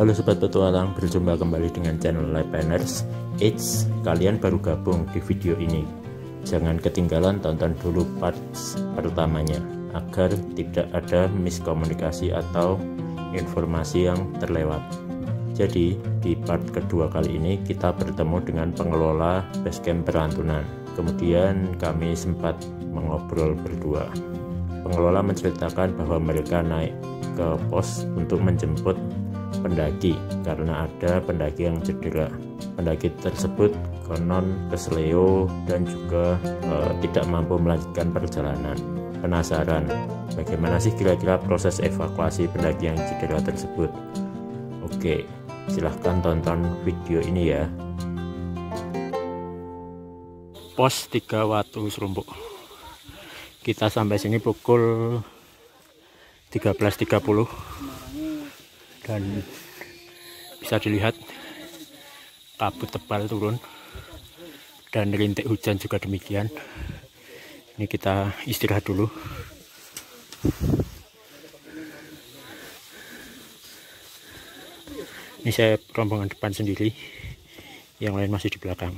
Halo Sobat Petualang, berjumpa kembali dengan channel Lapanners. Eits, kalian baru gabung di video ini. Jangan ketinggalan, tonton dulu part pertamanya agar tidak ada miskomunikasi atau informasi yang terlewat. Jadi di part kedua kali ini kita bertemu dengan pengelola basecamp Perantunan. Kemudian kami sempat mengobrol berdua. Pengelola menceritakan bahwa mereka naik ke pos untuk menjemput pendaki karena ada pendaki yang cedera. Pendaki tersebut konon keseleo dan juga tidak mampu melanjutkan perjalanan. Penasaran bagaimana sih kira-kira proses evakuasi pendaki yang cedera tersebut? Oke, silahkan tonton video ini ya. Pos 3 Watu Serumpuk. Kita sampai sini pukul 13.30 dan bisa dilihat kabut tebal turun dan rintik hujan juga demikian. Ini kita istirahat dulu. Ini saya rombongan depan sendiri, yang lain masih di belakang.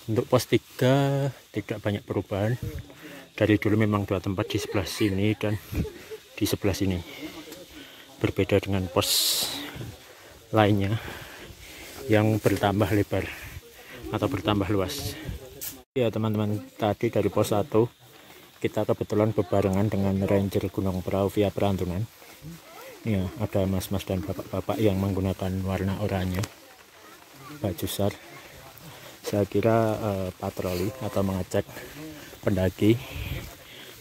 Untuk pos 3 tidak banyak perubahan. Dari dulu memang dua tempat, di sebelah sini dan di sebelah sini. Berbeda dengan pos lainnya yang bertambah lebar atau bertambah luas. Ya teman-teman, tadi dari pos 1 kita kebetulan bebarengan dengan Ranger Gunung Prau via Perantunan. Ya, ada mas-mas dan bapak-bapak yang menggunakan warna oranye, baju SAR. Saya kira patroli atau mengecek pendaki.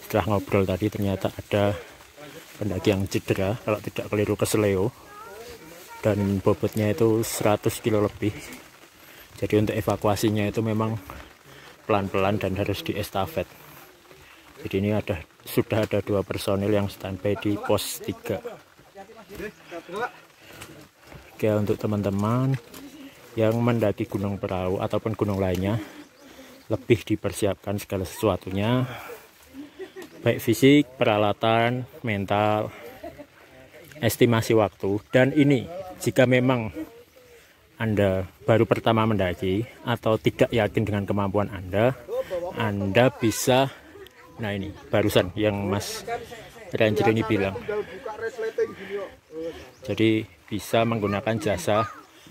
Setelah ngobrol tadi ternyata ada pendaki yang cedera, kalau tidak keliru keseleo, dan bobotnya itu 100 kilo lebih. Jadi untuk evakuasinya itu memang pelan-pelan dan harus diestafet. Jadi ini sudah ada 2 personil yang standby di pos 3. Oke, untuk teman-teman yang mendaki Gunung Prau ataupun gunung lainnya, lebih dipersiapkan segala sesuatunya, baik fisik, peralatan, mental, estimasi waktu. Dan ini jika memang Anda baru pertama mendaki atau tidak yakin dengan kemampuan Anda bisa, nah ini barusan yang Mas Ranger ini bilang, jadi bisa menggunakan jasa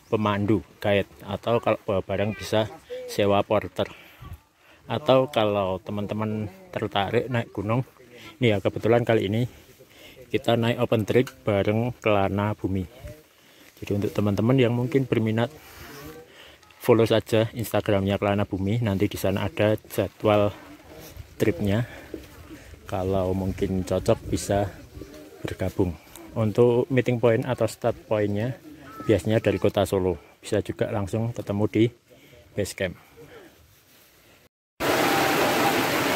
pemandu guide, atau kalau bawa barang bisa sewa porter, atau kalau teman-teman tertarik naik gunung, ini ya kebetulan kali ini kita naik open trip bareng Kelana Bumi. Jadi untuk teman-teman yang mungkin berminat, follow saja Instagramnya Kelana Bumi, nanti di sana ada jadwal tripnya. Kalau mungkin cocok bisa bergabung. Untuk meeting point atau start pointnya biasanya dari kota Solo, bisa juga langsung ketemu di base camp.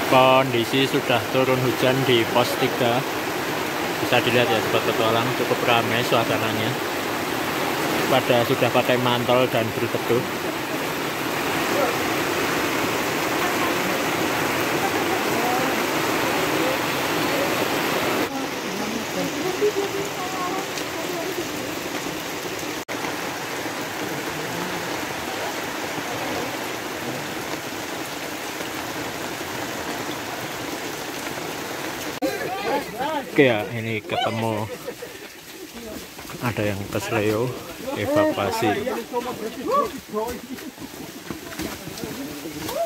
Kondisi sudah turun hujan di pos 3, bisa dilihat ya Sobat Petualang, cukup ramai suasananya. Pada sudah pakai mantel dan berteduh. Oke ya, ini ketemu ada yang keseleo, evakuasi.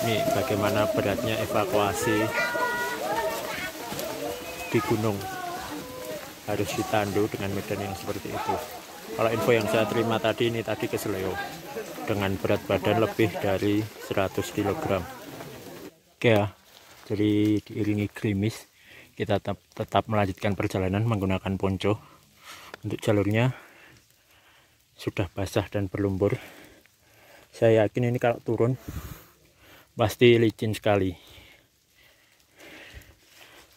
Ini bagaimana beratnya evakuasi di gunung, harus ditandu dengan medan yang seperti itu. Kalau info yang saya terima tadi, ini tadi keseleo dengan berat badan lebih dari 100 kg. Oke ya, jadi diiringi gerimis kita tetap melanjutkan perjalanan menggunakan ponco. Untuk jalurnya sudah basah dan berlumpur. Saya yakin ini kalau turun pasti licin sekali,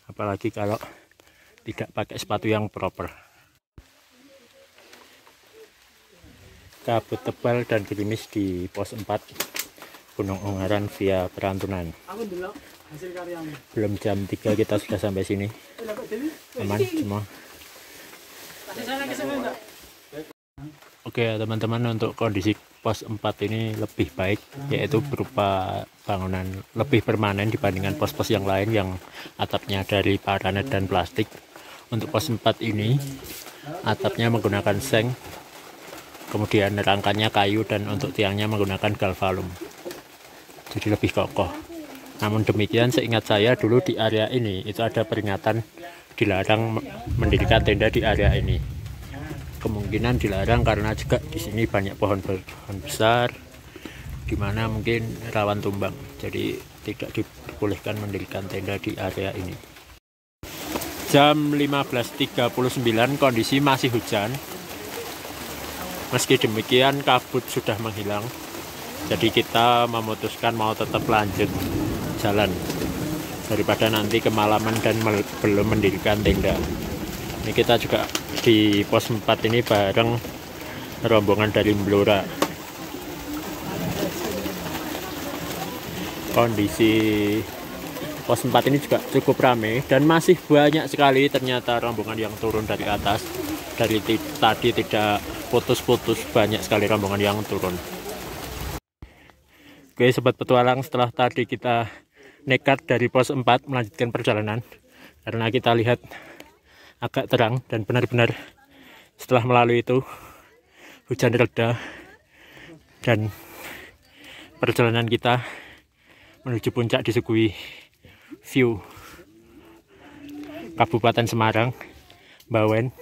apalagi kalau tidak pakai sepatu yang proper. Kabut tebal dan gerimis di pos 4 Gunung Ungaran via Perantunan. Belum jam 3 kita sudah sampai sini. Aman semua. Oke ya teman-teman, untuk kondisi pos 4 ini lebih baik, yaitu berupa bangunan lebih permanen dibandingkan pos-pos yang lain yang atapnya dari paranet dan plastik. Untuk pos 4 ini atapnya menggunakan seng, kemudian rangkanya kayu, dan untuk tiangnya menggunakan galvalum, jadi lebih kokoh. Namun demikian, seingat saya dulu di area ini itu ada peringatan dilarang mendirikan tenda di area ini. Kemungkinan dilarang karena juga di sini banyak pohon besar, di mana mungkin rawan tumbang, jadi tidak dibolehkan mendirikan tenda di area ini. Jam 15.39, kondisi masih hujan. Meski demikian kabut sudah menghilang, jadi kita memutuskan mau tetap lanjut jalan daripada nanti kemalaman dan belum mendirikan tenda. Ini kita juga di pos 4 ini bareng rombongan dari Blora. Kondisi pos 4 ini juga cukup ramai dan masih banyak sekali ternyata rombongan yang turun dari atas. Dari tadi tidak putus-putus, banyak sekali rombongan yang turun. Oke sobat petualang, setelah tadi kita nekat dari pos 4 melanjutkan perjalanan karena kita lihat agak terang, dan benar-benar setelah melalui itu hujan reda dan perjalanan kita menuju puncak disuguhi view Kabupaten Semarang, Bawen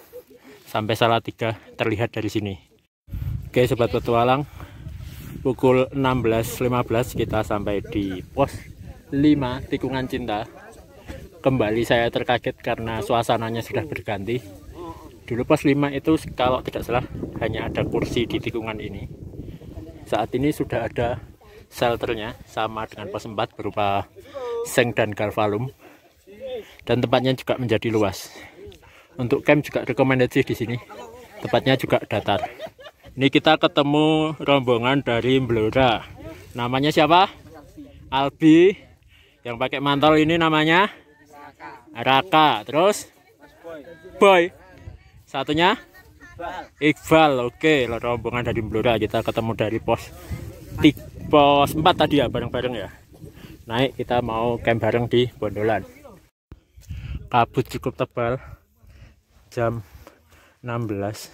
sampai Salatiga terlihat dari sini. Oke sobat petualang, pukul 16.15 kita sampai di pos 5 Tikungan Cinta. Kembali saya terkaget karena suasananya sudah berganti. Dulu pos 5 itu kalau tidak salah hanya ada kursi di tikungan ini. Saat ini sudah ada shelternya sama dengan pos 4 berupa seng dan galvalum, dan tempatnya juga menjadi luas. Untuk camp juga rekomendasi di sini, tempatnya juga datar. Ini kita ketemu rombongan dari Blora. Namanya siapa? Albi. Yang pakai mantel ini namanya Raka. Terus Boy. Satunya Iqbal. Oke, rombongan dari Blora. Kita ketemu dari pos 4 tadi ya, bareng-bareng ya. Naik, kita mau camp bareng di Bondolan. Kabut cukup tebal. Jam 16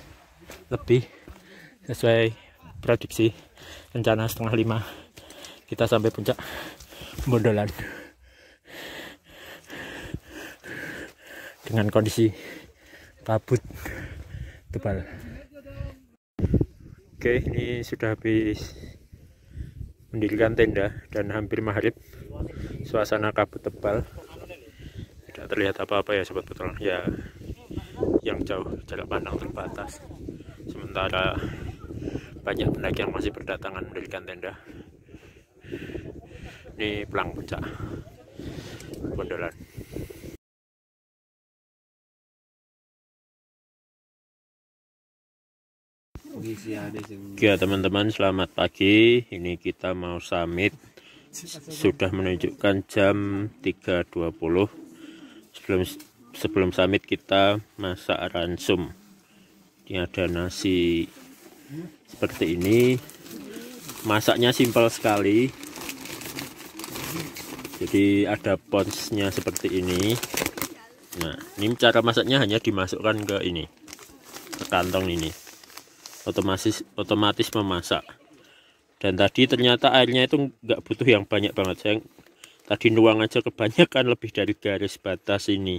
lebih sesuai prediksi rencana 4:30 kita sampai puncak Bondolan dengan kondisi kabut tebal. Oke, ini sudah habis mendirikan tenda dan hampir maghrib. Suasana kabut tebal, tidak terlihat apa-apa ya sobat petualang ya, yang jauh jarak pandang terbatas, sementara banyak pendaki yang masih berdatangan mendirikan tenda. Ini pelang puncak Bondolan. Ya teman-teman, selamat pagi. Ini kita mau summit. Sudah menunjukkan jam 3.20. Sebelum summit kita masak ransum. Ini ada nasi seperti ini. Masaknya simpel sekali. Jadi ada ponsnya seperti ini. Nah, ini cara masaknya hanya dimasukkan ke ini, ke kantong ini. Otomatis memasak. Dan tadi ternyata airnya itu nggak butuh yang banyak banget. Saya tadi nuang aja kebanyakan, lebih dari garis batas ini.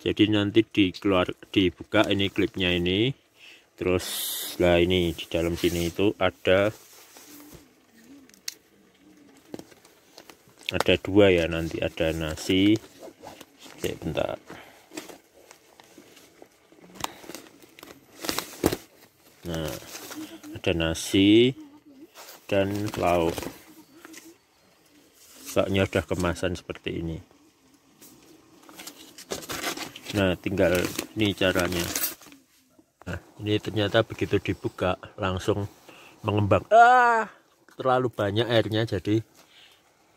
Jadi nanti dibuka ini klipnya ini. Terus lah ini di dalam sini itu ada dua ya, nanti ada nasi. Oke, bentar. Nah, ada nasi dan lauk. Lauknya udah kemasan seperti ini. Nah, tinggal ini caranya. Nah, ini ternyata begitu dibuka langsung mengembang. Terlalu banyak airnya, jadi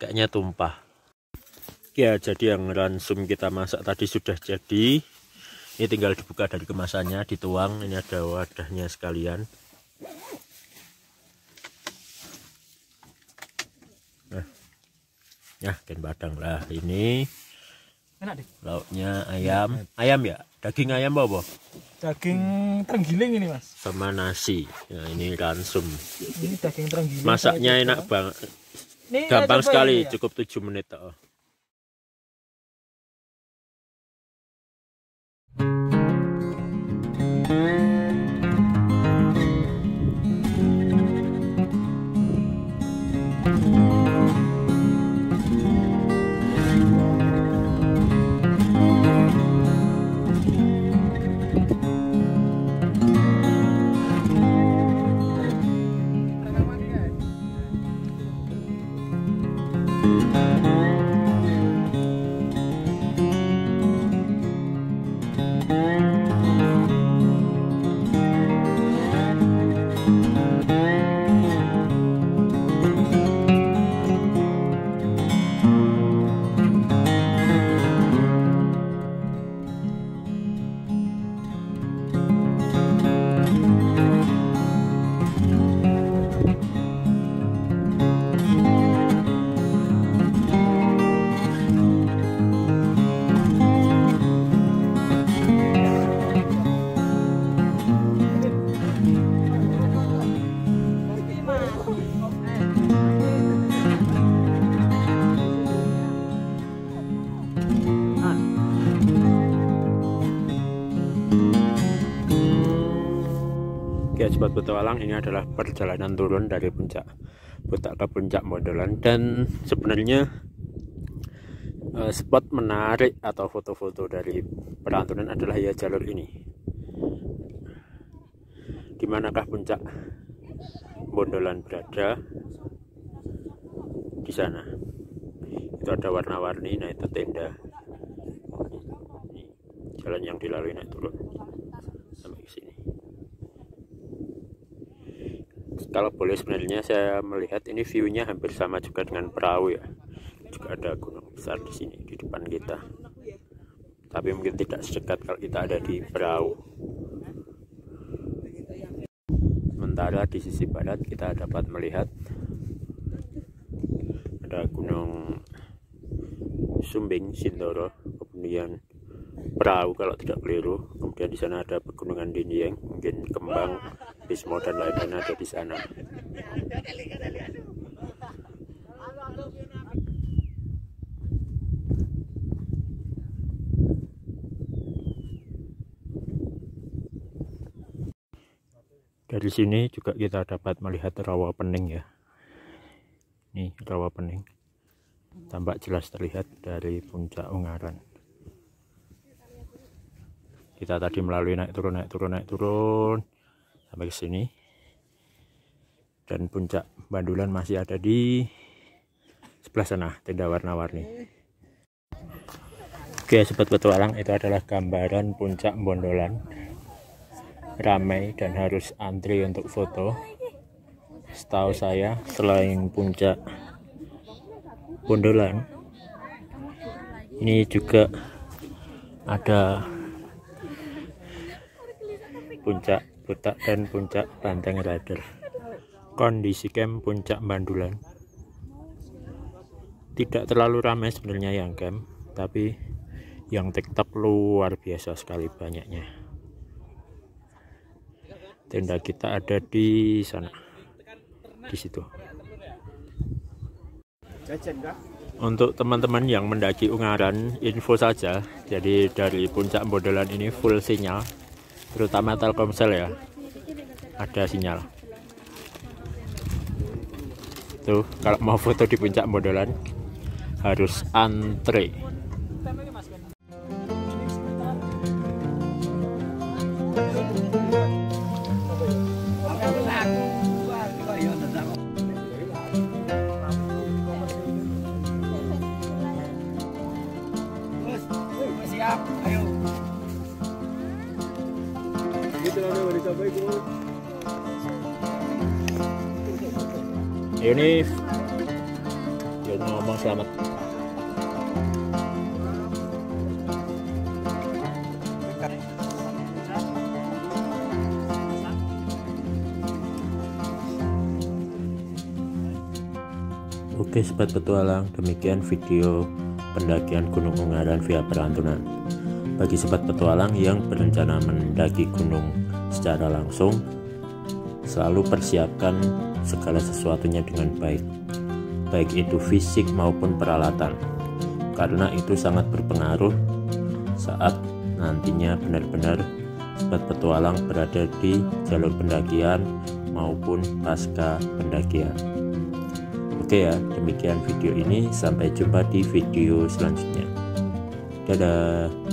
kayaknya tumpah. Ya, jadi yang ransum kita masak tadi sudah jadi. Ini tinggal dibuka dari kemasannya, dituang. Ini ada wadahnya sekalian. Nah, ya ikan badang lah ini. Enak deh. Lauknya ayam. Ayam ya? Daging ayam apa? Daging terenggiling ini mas. Sama nasi. Nah ini ransum. Ini daging terenggiling. Masaknya enak banget. Ini Gampang sekali, ya? cukup 7 menit. Oke sobat petualang, ini adalah perjalanan turun dari puncak Butak ke puncak Bondolan. Dan sebenarnya spot menarik atau foto-foto dari perantunan adalah ya jalur ini. Dimanakah puncak Bondolan berada? Di sana. Itu ada warna-warni, nah itu tenda. Ini jalan yang dilalui naik turun sampai ke sini. Kalau boleh sebenarnya saya melihat ini view-nya hampir sama juga dengan perahu ya. Juga ada gunung besar di sini di depan kita. Tapi mungkin tidak sedekat kalau kita ada di perahu. Sementara di sisi barat kita dapat melihat ada gunung Sumbing Sindoro, kemudian perahu kalau tidak keliru. Kemudian di sana ada pegunungan Dinyeng, mungkin Kembang, Bismo dan lain-lain ada di sana. Dari sini juga kita dapat melihat rawa pening ya. Ini rawa pening. Tampak jelas terlihat dari puncak Ungaran. Kita tadi melalui naik turun sampai ke sini. Dan puncak Bandulan masih ada di sebelah sana, tenda warna-warni. Oke sobat petualang, itu adalah gambaran puncak Bondolan. Ramai dan harus antri untuk foto. Setahu saya selain puncak Bondolan, ini juga ada puncak Butak dan puncak Banteng Rider. Kondisi camp puncak Bandulan tidak terlalu ramai sebenarnya yang camp, tapi yang TikTok luar biasa sekali banyaknya. Tenda kita ada di sana, di situ. Untuk teman-teman yang mendaki Ungaran, info saja. Jadi dari puncak Bondolan ini full sinyal, terutama Telkomsel ya, ada sinyal. Tuh kalau mau foto di puncak Bondolan harus antre. Siap, ayo. Ini ngomong selamat. Oke sobat petualang, demikian video pendakian Gunung Ungaran via Pelantunan. Bagi sobat petualang yang berencana mendaki gunung secara langsung, selalu persiapkan segala sesuatunya dengan baik, baik itu fisik maupun peralatan, karena itu sangat berpengaruh saat nantinya benar-benar sobat petualang berada di jalur pendakian maupun pasca pendakian. Oke ya, demikian video ini, sampai jumpa di video selanjutnya. Dadah.